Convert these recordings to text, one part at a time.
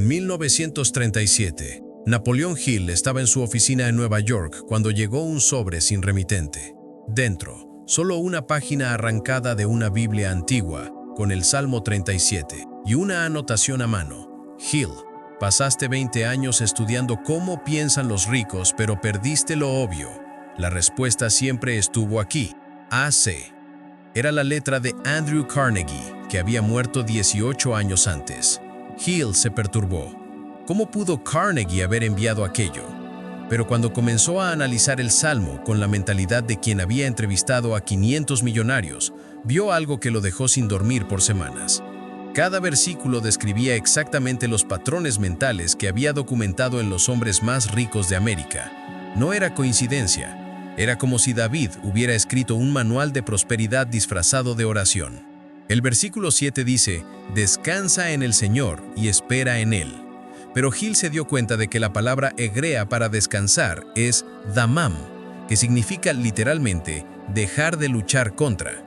1937, Napoleón Hill estaba en su oficina en Nueva York cuando llegó un sobre sin remitente. Dentro, solo una página arrancada de una Biblia antigua, con el Salmo 37, y una anotación a mano. Hill, pasaste 20 años estudiando cómo piensan los ricos, pero perdiste lo obvio. La respuesta siempre estuvo aquí, AC. Era la letra de Andrew Carnegie, que había muerto 18 años antes. Hill se perturbó. ¿Cómo pudo Carnegie haber enviado aquello? Pero cuando comenzó a analizar el Salmo con la mentalidad de quien había entrevistado a 500 millonarios, vio algo que lo dejó sin dormir por semanas. Cada versículo describía exactamente los patrones mentales que había documentado en los hombres más ricos de América. No era coincidencia, era como si David hubiera escrito un manual de prosperidad disfrazado de oración. El versículo 7 dice, «Descansa en el Señor y espera en Él». Pero Hill se dio cuenta de que la palabra hebrea para descansar es damam, que significa literalmente dejar de luchar contra.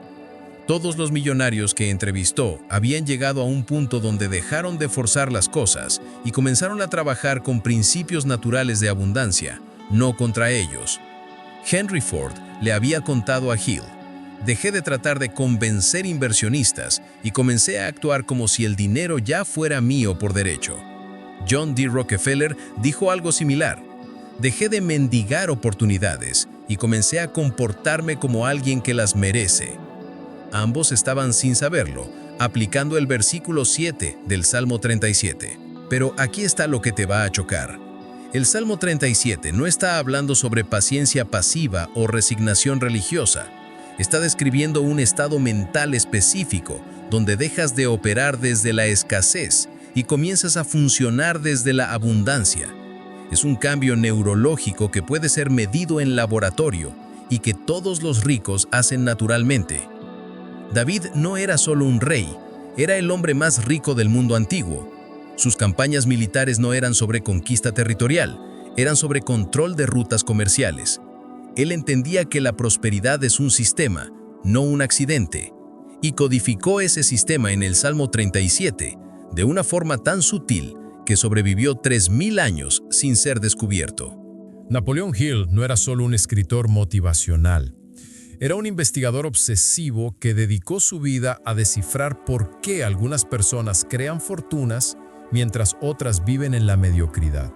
Todos los millonarios que entrevistó habían llegado a un punto donde dejaron de forzar las cosas y comenzaron a trabajar con principios naturales de abundancia, no contra ellos. Henry Ford le había contado a Hill, dejé de tratar de convencer inversionistas y comencé a actuar como si el dinero ya fuera mío por derecho. John D. Rockefeller dijo algo similar. Dejé de mendigar oportunidades y comencé a comportarme como alguien que las merece. Ambos estaban sin saberlo, aplicando el versículo 7 del Salmo 37. Pero aquí está lo que te va a chocar. El Salmo 37 no está hablando sobre paciencia pasiva o resignación religiosa. Está describiendo un estado mental específico donde dejas de operar desde la escasez y comienzas a funcionar desde la abundancia. Es un cambio neurológico que puede ser medido en laboratorio y que todos los ricos hacen naturalmente. David no era solo un rey, era el hombre más rico del mundo antiguo. Sus campañas militares no eran sobre conquista territorial, eran sobre control de rutas comerciales. Él entendía que la prosperidad es un sistema, no un accidente, y codificó ese sistema en el Salmo 37 de una forma tan sutil que sobrevivió 3000 años sin ser descubierto. Napoleón Hill no era solo un escritor motivacional, era un investigador obsesivo que dedicó su vida a descifrar por qué algunas personas crean fortunas mientras otras viven en la mediocridad.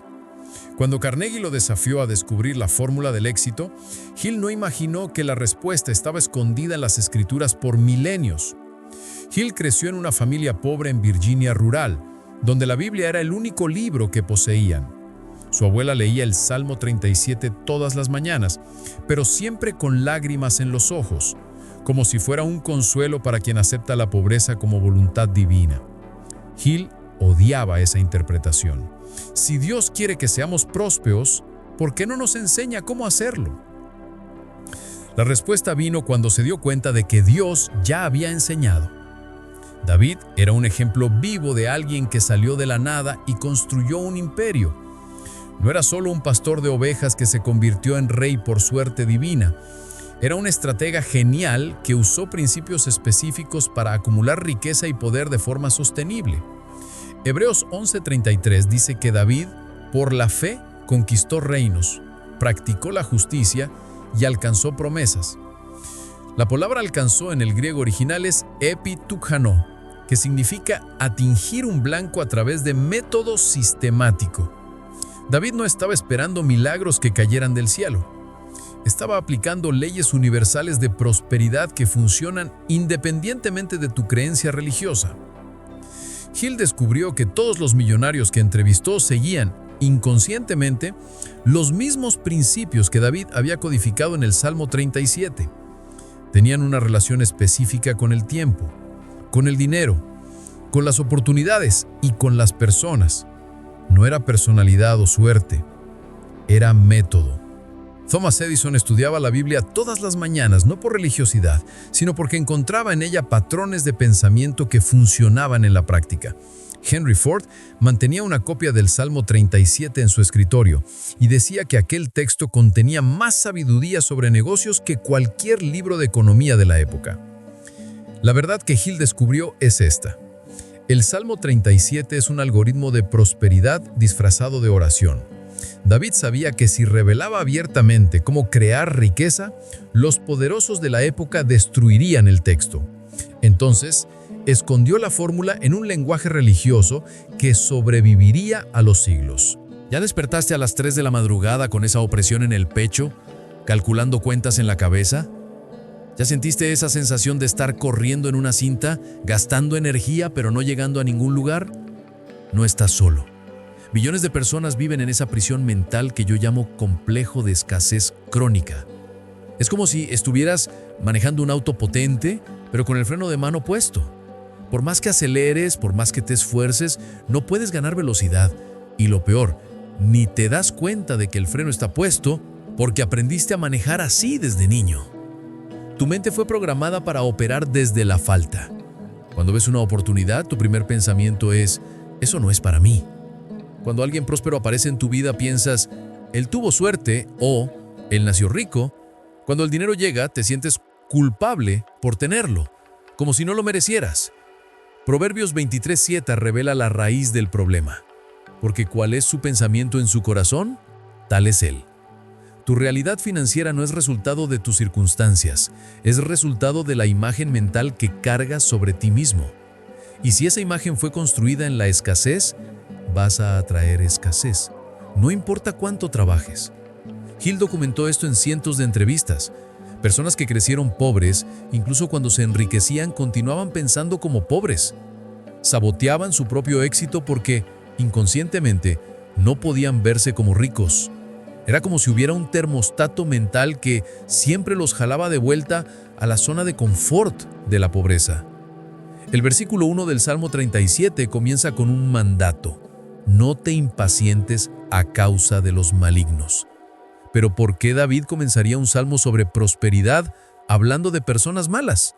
Cuando Carnegie lo desafió a descubrir la fórmula del éxito, Hill no imaginó que la respuesta estaba escondida en las escrituras por milenios. Hill creció en una familia pobre en Virginia rural, donde la Biblia era el único libro que poseían. Su abuela leía el Salmo 37 todas las mañanas, pero siempre con lágrimas en los ojos, como si fuera un consuelo para quien acepta la pobreza como voluntad divina. Hill odiaba esa interpretación. Si Dios quiere que seamos prósperos, ¿por qué no nos enseña cómo hacerlo? La respuesta vino cuando se dio cuenta de que Dios ya había enseñado. David era un ejemplo vivo de alguien que salió de la nada y construyó un imperio. No era solo un pastor de ovejas que se convirtió en rey por suerte divina. Era un estratega genial que usó principios específicos para acumular riqueza y poder de forma sostenible. Hebreos 11:33 dice que David, por la fe, conquistó reinos, practicó la justicia y alcanzó promesas. La palabra alcanzó en el griego original es epitukano, que significa atingir un blanco a través de método sistemático. David no estaba esperando milagros que cayeran del cielo. Estaba aplicando leyes universales de prosperidad que funcionan independientemente de tu creencia religiosa. Hill descubrió que todos los millonarios que entrevistó seguían, inconscientemente, los mismos principios que David había codificado en el Salmo 37. Tenían una relación específica con el tiempo, con el dinero, con las oportunidades y con las personas. No era personalidad o suerte, era método. Thomas Edison estudiaba la Biblia todas las mañanas, no por religiosidad, sino porque encontraba en ella patrones de pensamiento que funcionaban en la práctica. Henry Ford mantenía una copia del Salmo 37 en su escritorio y decía que aquel texto contenía más sabiduría sobre negocios que cualquier libro de economía de la época. La verdad que Hill descubrió es esta. El Salmo 37 es un algoritmo de prosperidad disfrazado de oración. David sabía que si revelaba abiertamente cómo crear riqueza, los poderosos de la época destruirían el texto. Entonces, escondió la fórmula en un lenguaje religioso que sobreviviría a los siglos. ¿Ya despertaste a las 3 de la madrugada con esa opresión en el pecho, calculando cuentas en la cabeza? ¿Ya sentiste esa sensación de estar corriendo en una cinta, gastando energía pero no llegando a ningún lugar? No estás solo. Millones de personas viven en esa prisión mental que yo llamo complejo de escasez crónica. Es como si estuvieras manejando un auto potente, pero con el freno de mano puesto. Por más que aceleres, por más que te esfuerces, no puedes ganar velocidad. Y lo peor, ni te das cuenta de que el freno está puesto porque aprendiste a manejar así desde niño. Tu mente fue programada para operar desde la falta. Cuando ves una oportunidad, tu primer pensamiento es, eso no es para mí. Cuando alguien próspero aparece en tu vida, piensas, él tuvo suerte o él nació rico. Cuando el dinero llega, te sientes culpable por tenerlo, como si no lo merecieras. Proverbios 23:7 revela la raíz del problema, porque ¿cuál es su pensamiento en su corazón? Tal es él. Tu realidad financiera no es resultado de tus circunstancias, es resultado de la imagen mental que cargas sobre ti mismo. Y si esa imagen fue construida en la escasez, vas a atraer escasez, no importa cuánto trabajes. Hill documentó esto en cientos de entrevistas. Personas que crecieron pobres, incluso cuando se enriquecían, continuaban pensando como pobres. Saboteaban su propio éxito porque, inconscientemente, no podían verse como ricos. Era como si hubiera un termostato mental que siempre los jalaba de vuelta a la zona de confort de la pobreza. El versículo 1 del Salmo 37 comienza con un mandato: no te impacientes a causa de los malignos. Pero ¿por qué David comenzaría un salmo sobre prosperidad hablando de personas malas?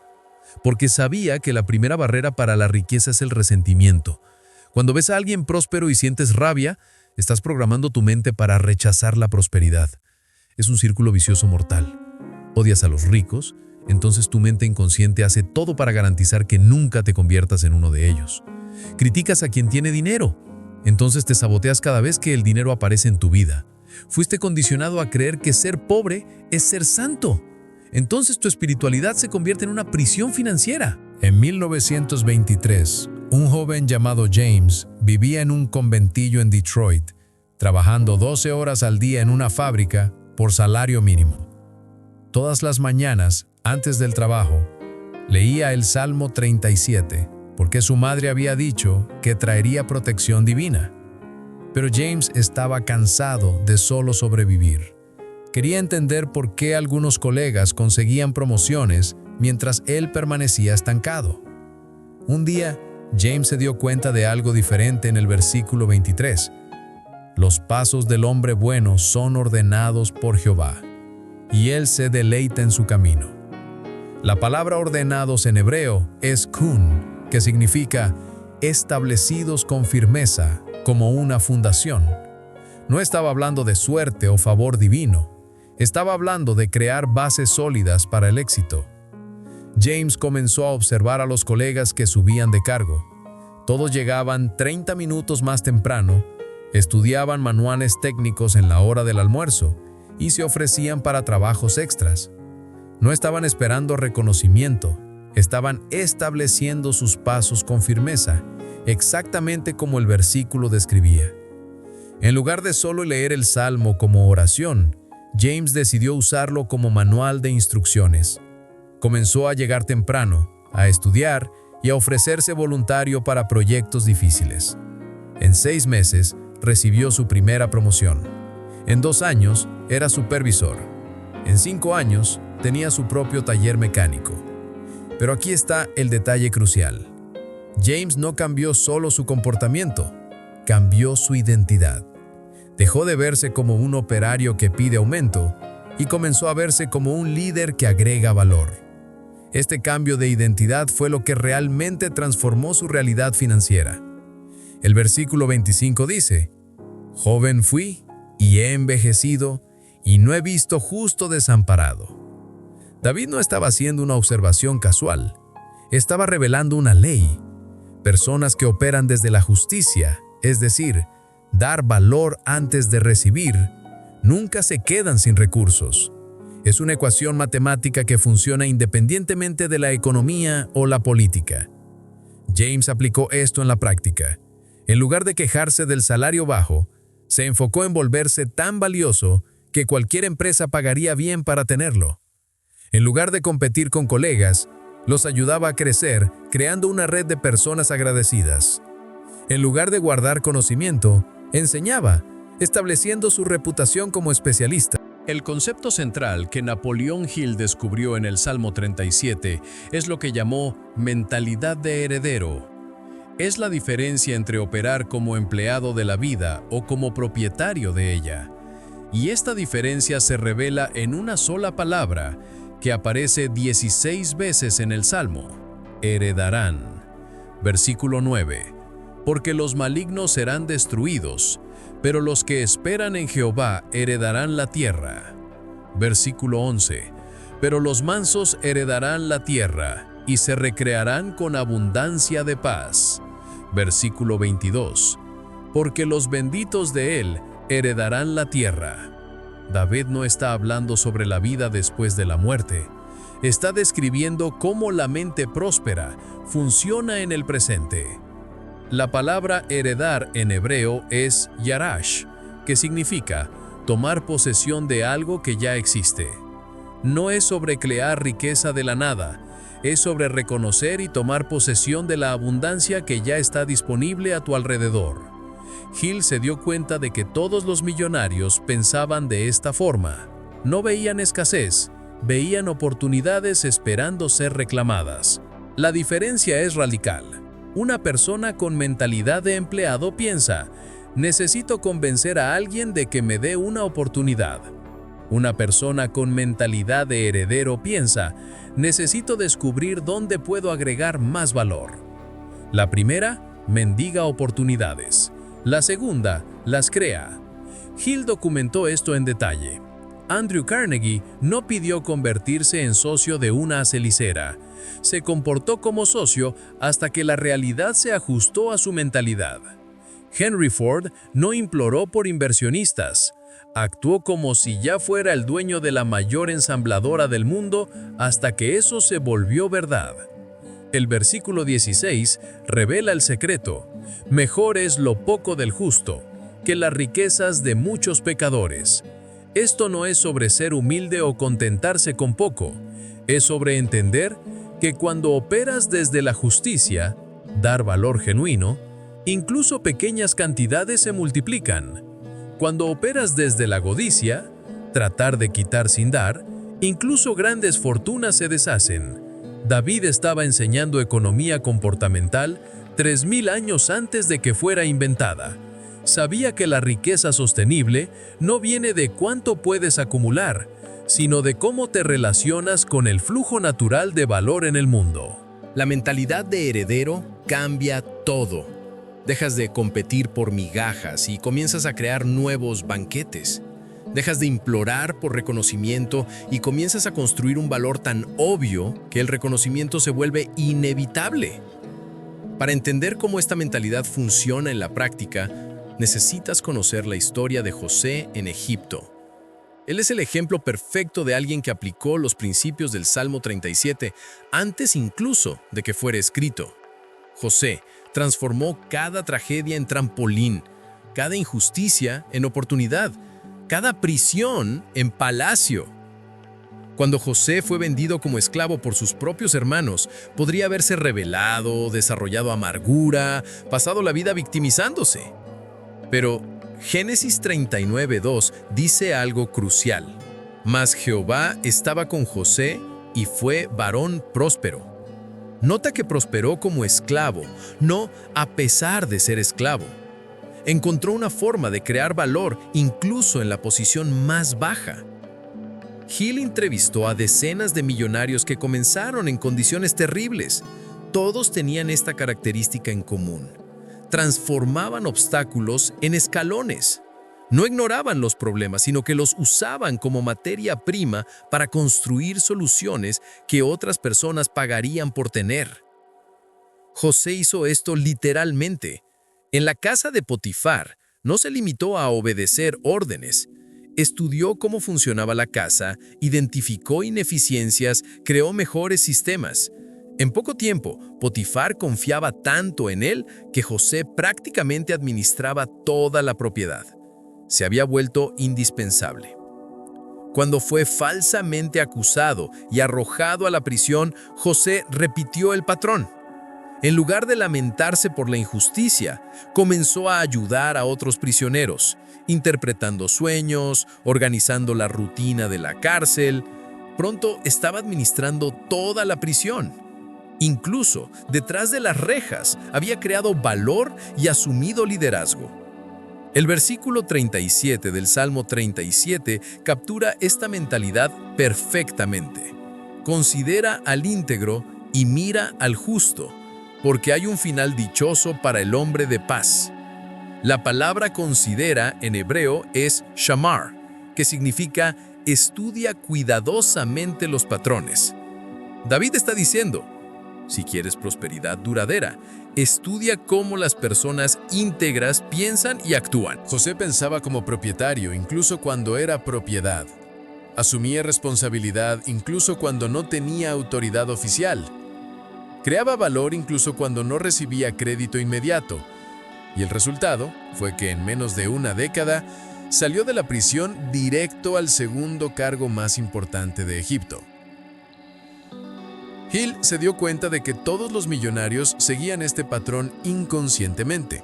Porque sabía que la primera barrera para la riqueza es el resentimiento. Cuando ves a alguien próspero y sientes rabia, estás programando tu mente para rechazar la prosperidad. Es un círculo vicioso mortal. Odias a los ricos, entonces tu mente inconsciente hace todo para garantizar que nunca te conviertas en uno de ellos. Criticas a quien tiene dinero, entonces te saboteas cada vez que el dinero aparece en tu vida. Fuiste condicionado a creer que ser pobre es ser santo. Entonces tu espiritualidad se convierte en una prisión financiera. En 1923, un joven llamado James vivía en un conventillo en Detroit, trabajando 12 horas al día en una fábrica por salario mínimo. Todas las mañanas, antes del trabajo, leía el Salmo 37, porque su madre había dicho que traería protección divina. Pero James estaba cansado de solo sobrevivir. Quería entender por qué algunos colegas conseguían promociones mientras él permanecía estancado. Un día, James se dio cuenta de algo diferente en el versículo 23. Los pasos del hombre bueno son ordenados por Jehová, y él se deleita en su camino. La palabra ordenados en hebreo es kun, que significa establecidos con firmeza, como una fundación. No estaba hablando de suerte o favor divino. Estaba hablando de crear bases sólidas para el éxito. James comenzó a observar a los colegas que subían de cargo. Todos llegaban 30 minutos más temprano, estudiaban manuales técnicos en la hora del almuerzo y se ofrecían para trabajos extras. No estaban esperando reconocimiento, estaban estableciendo sus pasos con firmeza, exactamente como el versículo describía. En lugar de solo leer el Salmo como oración, James decidió usarlo como manual de instrucciones. Comenzó a llegar temprano, a estudiar y a ofrecerse voluntario para proyectos difíciles. En 6 meses, recibió su primera promoción. En 2 años, era supervisor. En 5 años, tenía su propio taller mecánico. Pero aquí está el detalle crucial. James no cambió solo su comportamiento, cambió su identidad. Dejó de verse como un operario que pide aumento y comenzó a verse como un líder que agrega valor. Este cambio de identidad fue lo que realmente transformó su realidad financiera. El versículo 25 dice: «Joven fui y he envejecido y no he visto justo desamparado». David no estaba haciendo una observación casual, estaba revelando una ley. Personas que operan desde la justicia, es decir, dar valor antes de recibir, nunca se quedan sin recursos. Es una ecuación matemática que funciona independientemente de la economía o la política. James aplicó esto en la práctica. En lugar de quejarse del salario bajo, se enfocó en volverse tan valioso que cualquier empresa pagaría bien para tenerlo. En lugar de competir con colegas, los ayudaba a crecer creando una red de personas agradecidas. En lugar de guardar conocimiento, enseñaba, estableciendo su reputación como especialista. El concepto central que Napoleón Hill descubrió en el Salmo 37 es lo que llamó mentalidad de heredero. Es la diferencia entre operar como empleado de la vida o como propietario de ella. Y esta diferencia se revela en una sola palabra que aparece 16 veces en el Salmo: heredarán. Versículo 9. Porque los malignos serán destruidos, pero los que esperan en Jehová heredarán la tierra. Versículo 11. Pero los mansos heredarán la tierra y se recrearán con abundancia de paz. Versículo 22. Porque los benditos de él heredarán la tierra. David no está hablando sobre la vida después de la muerte. Está describiendo cómo la mente próspera funciona en el presente. La palabra heredar en hebreo es yarash, que significa tomar posesión de algo que ya existe. No es sobre crear riqueza de la nada, es sobre reconocer y tomar posesión de la abundancia que ya está disponible a tu alrededor. Hill se dio cuenta de que todos los millonarios pensaban de esta forma. No veían escasez, veían oportunidades esperando ser reclamadas. La diferencia es radical. Una persona con mentalidad de empleado piensa: necesito convencer a alguien de que me dé una oportunidad. Una persona con mentalidad de heredero piensa: necesito descubrir dónde puedo agregar más valor. La primera mendiga oportunidades. La segunda las crea. Hill documentó esto en detalle. Andrew Carnegie no pidió convertirse en socio de una celicera. Se comportó como socio hasta que la realidad se ajustó a su mentalidad. Henry Ford no imploró por inversionistas. Actuó como si ya fuera el dueño de la mayor ensambladora del mundo hasta que eso se volvió verdad. El versículo 16 revela el secreto: mejor es lo poco del justo que las riquezas de muchos pecadores. Esto no es sobre ser humilde o contentarse con poco, es sobre entender que cuando operas desde la justicia, dar valor genuino, incluso pequeñas cantidades se multiplican. Cuando operas desde la codicia, tratar de quitar sin dar, incluso grandes fortunas se deshacen. David estaba enseñando economía comportamental 3000 años antes de que fuera inventada. Sabía que la riqueza sostenible no viene de cuánto puedes acumular, sino de cómo te relacionas con el flujo natural de valor en el mundo. La mentalidad de heredero cambia todo. Dejas de competir por migajas y comienzas a crear nuevos banquetes. Dejas de implorar por reconocimiento y comienzas a construir un valor tan obvio que el reconocimiento se vuelve inevitable. Para entender cómo esta mentalidad funciona en la práctica, necesitas conocer la historia de José en Egipto. Él es el ejemplo perfecto de alguien que aplicó los principios del Salmo 37 antes incluso de que fuera escrito. José transformó cada tragedia en trampolín, cada injusticia en oportunidad, cada prisión en palacio. Cuando José fue vendido como esclavo por sus propios hermanos, podría haberse rebelado, desarrollado amargura, pasado la vida victimizándose. Pero Génesis 39:2 dice algo crucial. Mas Jehová estaba con José y fue varón próspero. Nota que prosperó como esclavo, no a pesar de ser esclavo. Encontró una forma de crear valor incluso en la posición más baja. Hill entrevistó a decenas de millonarios que comenzaron en condiciones terribles. Todos tenían esta característica en común: transformaban obstáculos en escalones. No ignoraban los problemas, sino que los usaban como materia prima para construir soluciones que otras personas pagarían por tener. José hizo esto literalmente. En la casa de Potifar, no se limitó a obedecer órdenes. Estudió cómo funcionaba la casa, identificó ineficiencias, creó mejores sistemas. En poco tiempo, Potifar confiaba tanto en él que José prácticamente administraba toda la propiedad. Se había vuelto indispensable. Cuando fue falsamente acusado y arrojado a la prisión, José repitió el patrón. En lugar de lamentarse por la injusticia, comenzó a ayudar a otros prisioneros, interpretando sueños, organizando la rutina de la cárcel. Pronto estaba administrando toda la prisión. Incluso, detrás de las rejas, había creado valor y asumido liderazgo. El versículo 37 del Salmo 37 captura esta mentalidad perfectamente. Considera al íntegro y mira al justo, porque hay un final dichoso para el hombre de paz. La palabra considera en hebreo es shamar, que significa estudia cuidadosamente los patrones. David está diciendo, si quieres prosperidad duradera, estudia cómo las personas íntegras piensan y actúan. José pensaba como propietario incluso cuando era propiedad. Asumía responsabilidad incluso cuando no tenía autoridad oficial. Creaba valor incluso cuando no recibía crédito inmediato. Y el resultado fue que en menos de una década salió de la prisión directo al segundo cargo más importante de Egipto. Hill se dio cuenta de que todos los millonarios seguían este patrón inconscientemente.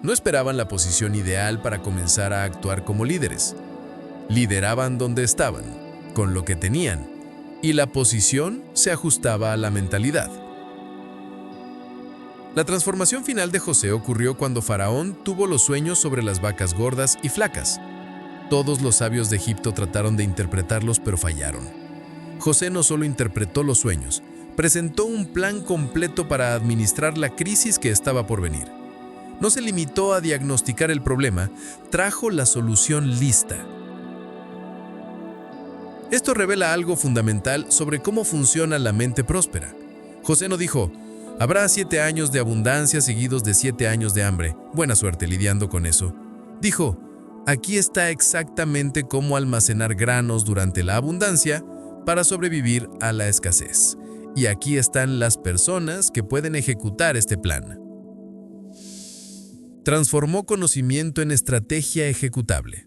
No esperaban la posición ideal para comenzar a actuar como líderes. Lideraban donde estaban, con lo que tenían, y la posición se ajustaba a la mentalidad. La transformación final de José ocurrió cuando Faraón tuvo los sueños sobre las vacas gordas y flacas. Todos los sabios de Egipto trataron de interpretarlos, pero fallaron. José no solo interpretó los sueños, presentó un plan completo para administrar la crisis que estaba por venir. No se limitó a diagnosticar el problema, trajo la solución lista. Esto revela algo fundamental sobre cómo funciona la mente próspera. José no dijo, habrá 7 años de abundancia seguidos de 7 años de hambre. Buena suerte lidiando con eso. Dijo, aquí está exactamente cómo almacenar granos durante la abundancia para sobrevivir a la escasez. Y aquí están las personas que pueden ejecutar este plan. Transformó conocimiento en estrategia ejecutable.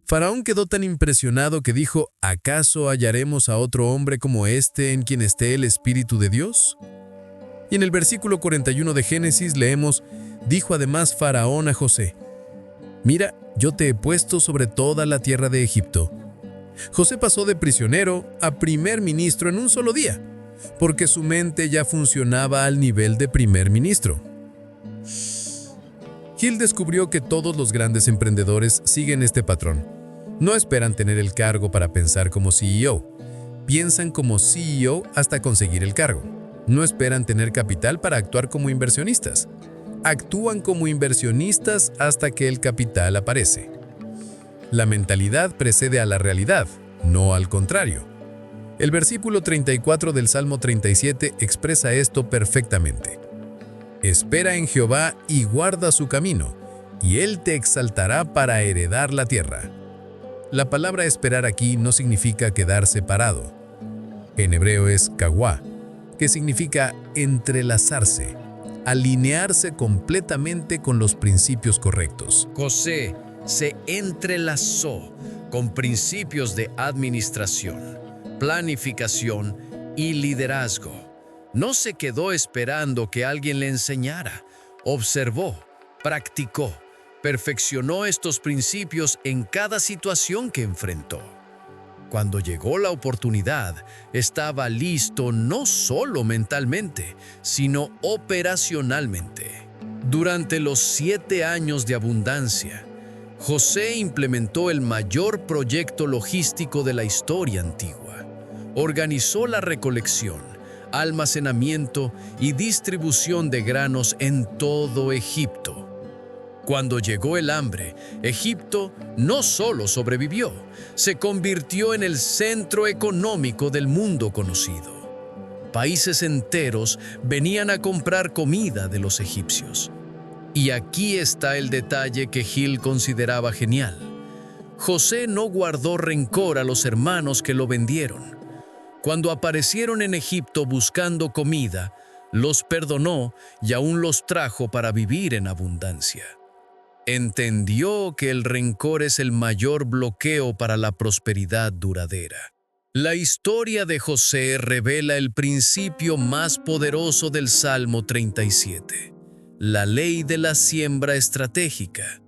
Faraón quedó tan impresionado que dijo, ¿acaso hallaremos a otro hombre como este en quien esté el Espíritu de Dios? Y en el versículo 41 de Génesis leemos, dijo además Faraón a José, mira, yo te he puesto sobre toda la tierra de Egipto. José pasó de prisionero a primer ministro en un solo día, porque su mente ya funcionaba al nivel de primer ministro. Hill descubrió que todos los grandes emprendedores siguen este patrón. No esperan tener el cargo para pensar como CEO. Piensan como CEO hasta conseguir el cargo. No esperan tener capital para actuar como inversionistas. Actúan como inversionistas hasta que el capital aparece. La mentalidad precede a la realidad, no al contrario. El versículo 34 del Salmo 37 expresa esto perfectamente. Espera en Jehová y guarda su camino, y Él te exaltará para heredar la tierra. La palabra esperar aquí no significa quedarse parado. En hebreo es kawá, que significa entrelazarse, alinearse completamente con los principios correctos. José se entrelazó con principios de administración, planificación y liderazgo. No se quedó esperando que alguien le enseñara. Observó, practicó, perfeccionó estos principios en cada situación que enfrentó. Cuando llegó la oportunidad, estaba listo no solo mentalmente, sino operacionalmente. Durante los 7 años de abundancia, José implementó el mayor proyecto logístico de la historia antigua. Organizó la recolección, almacenamiento y distribución de granos en todo Egipto. Cuando llegó el hambre, Egipto no solo sobrevivió, se convirtió en el centro económico del mundo conocido. países enteros venían a comprar comida de los egipcios. Y aquí está el detalle que Hill consideraba genial. José no guardó rencor a los hermanos que lo vendieron. Cuando aparecieron en Egipto buscando comida, los perdonó y aún los trajo para vivir en abundancia. Entendió que el rencor es el mayor bloqueo para la prosperidad duradera. La historia de José revela el principio más poderoso del Salmo 37, la ley de la siembra estratégica.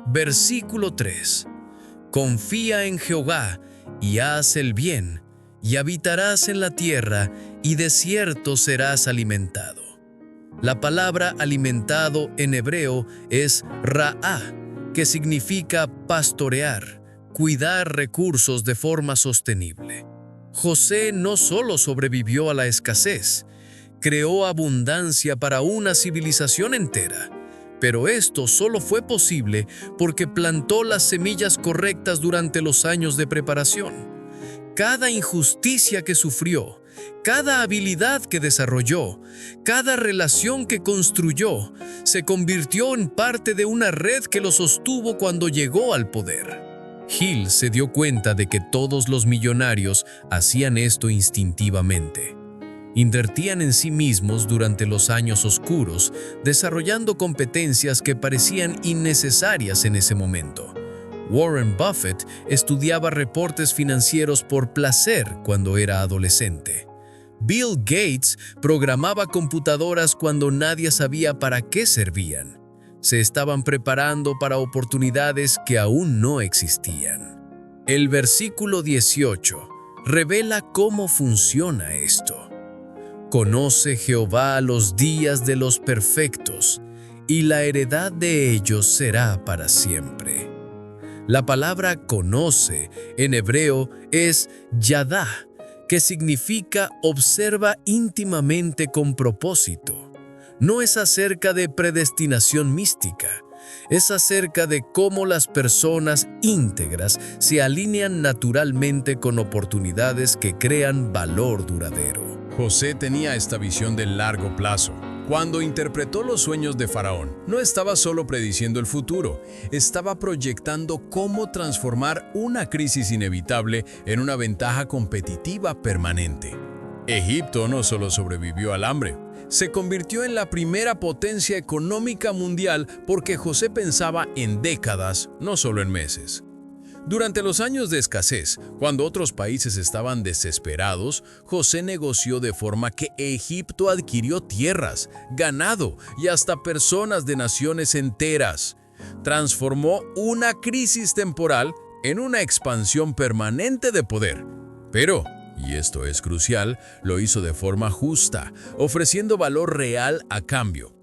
Versículo 3. Confía en Jehová y haz el bien, y habitarás en la tierra, y de cierto serás alimentado. La palabra alimentado en hebreo es ra'á, que significa pastorear, cuidar recursos de forma sostenible. José no solo sobrevivió a la escasez, creó abundancia para una civilización entera. Pero esto solo fue posible porque plantó las semillas correctas durante los años de preparación. Cada injusticia que sufrió, cada habilidad que desarrolló, cada relación que construyó, se convirtió en parte de una red que lo sostuvo cuando llegó al poder. Hill se dio cuenta de que todos los millonarios hacían esto instintivamente. Invertían en sí mismos durante los años oscuros, desarrollando competencias que parecían innecesarias en ese momento. Warren Buffett estudiaba reportes financieros por placer cuando era adolescente. Bill Gates programaba computadoras cuando nadie sabía para qué servían. Se estaban preparando para oportunidades que aún no existían. El versículo 18 revela cómo funciona esto. Conoce Jehová los días de los perfectos, y la heredad de ellos será para siempre. La palabra conoce en hebreo es yadá, que significa observa íntimamente con propósito. No es acerca de predestinación mística, es acerca de cómo las personas íntegras se alinean naturalmente con oportunidades que crean valor duradero. José tenía esta visión de largo plazo. Cuando interpretó los sueños de Faraón, no estaba solo prediciendo el futuro, estaba proyectando cómo transformar una crisis inevitable en una ventaja competitiva permanente. Egipto no solo sobrevivió al hambre, se convirtió en la primera potencia económica mundial porque José pensaba en décadas, no solo en meses. Durante los años de escasez, cuando otros países estaban desesperados, José negoció de forma que Egipto adquirió tierras, ganado y hasta personas de naciones enteras. Transformó una crisis temporal en una expansión permanente de poder. Pero, y esto es crucial, lo hizo de forma justa, ofreciendo valor real a cambio.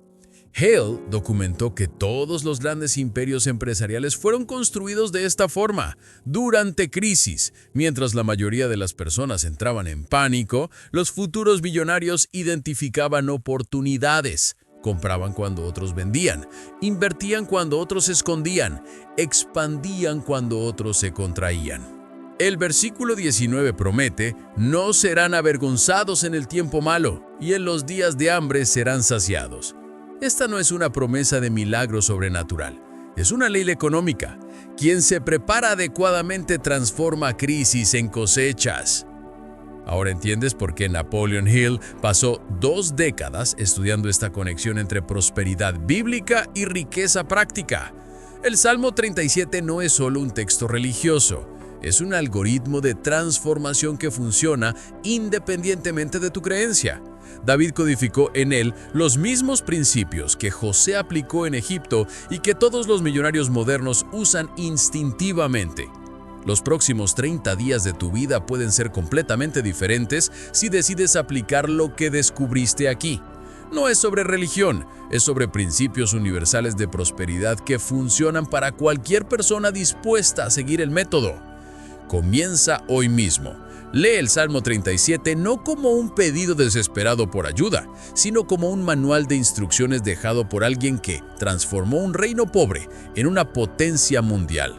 Hale documentó que todos los grandes imperios empresariales fueron construidos de esta forma, durante crisis. Mientras la mayoría de las personas entraban en pánico, los futuros millonarios identificaban oportunidades. Compraban cuando otros vendían, invertían cuando otros se escondían, expandían cuando otros se contraían. El versículo 19 promete: no serán avergonzados en el tiempo malo, y en los días de hambre serán saciados. Esta no es una promesa de milagro sobrenatural, es una ley económica. Quien se prepara adecuadamente transforma crisis en cosechas. Ahora entiendes por qué Napoleon Hill pasó 2 décadas estudiando esta conexión entre prosperidad bíblica y riqueza práctica. El Salmo 37 no es solo un texto religioso, es un algoritmo de transformación que funciona independientemente de tu creencia. David codificó en él los mismos principios que José aplicó en Egipto y que todos los millonarios modernos usan instintivamente. Los próximos 30 días de tu vida pueden ser completamente diferentes si decides aplicar lo que descubriste aquí. No es sobre religión, es sobre principios universales de prosperidad que funcionan para cualquier persona dispuesta a seguir el método. Comienza hoy mismo. Lee el Salmo 37 no como un pedido desesperado por ayuda, sino como un manual de instrucciones dejado por alguien que transformó un reino pobre en una potencia mundial.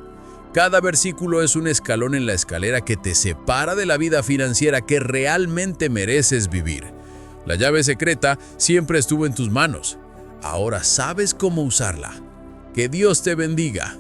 Cada versículo es un escalón en la escalera que te separa de la vida financiera que realmente mereces vivir. La llave secreta siempre estuvo en tus manos. Ahora sabes cómo usarla. Que Dios te bendiga.